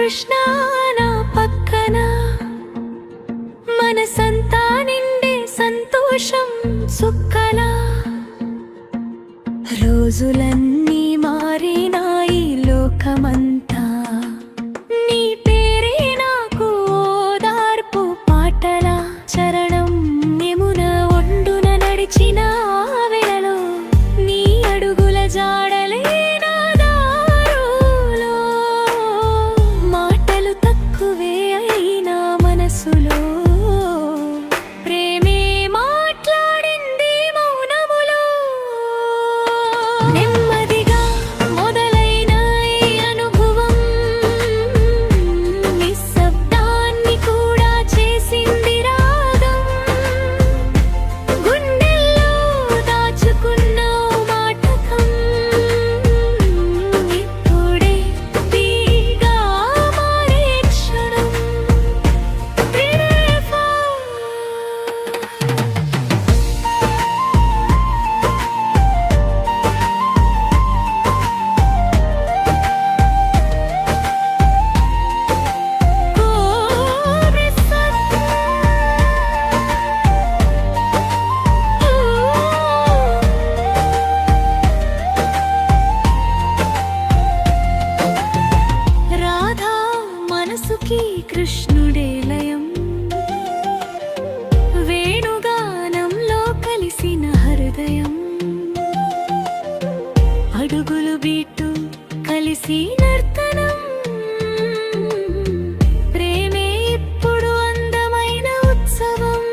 కృష్ణ నా పక్కన మనసంతా నిండే సంతోషం సుక్కల రోజులన్నీ మారినాయి లోకమంతా నీ పేరే నాకు ఓదార్పు పాటల చరణం యమున ఒడ్డున నడిచిన వేళలో నీ అడుగుల జాడలే నా దారులో మాటలు తక్కువే అయినా మనసులో ప్రేమే మాట్లాడింది మౌనములో నెమ్మదిగా మొదలైన ఈ అనుభవం నిశ్శబ్దాన్ని కూడా చేసింది రాగం గుండెల్లో దాచుకున్న మాటకం ఇప్పుడే తీగా మారే క్షణం ప్రేమ రాధా మనసుకి కృష్ణుడే లయం వేణుగానంలో కలిసిన హృదయం అడుగులు బీటు కలిసి నర్తనం ప్రేమే ఇప్పుడు అందమైన ఉత్సవం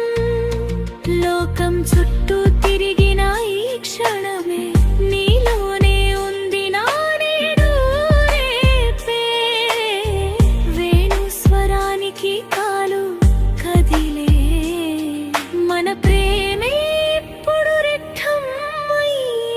లోకం చుట్టూ తిరిగిన ఈ క్షణమే నీలోనే ఉంది నా నేడు రేపే వేణు స్వరానికి కాలు కదిలే మన ప్రేమే ఇప్పుడు రెట్టమయ్యే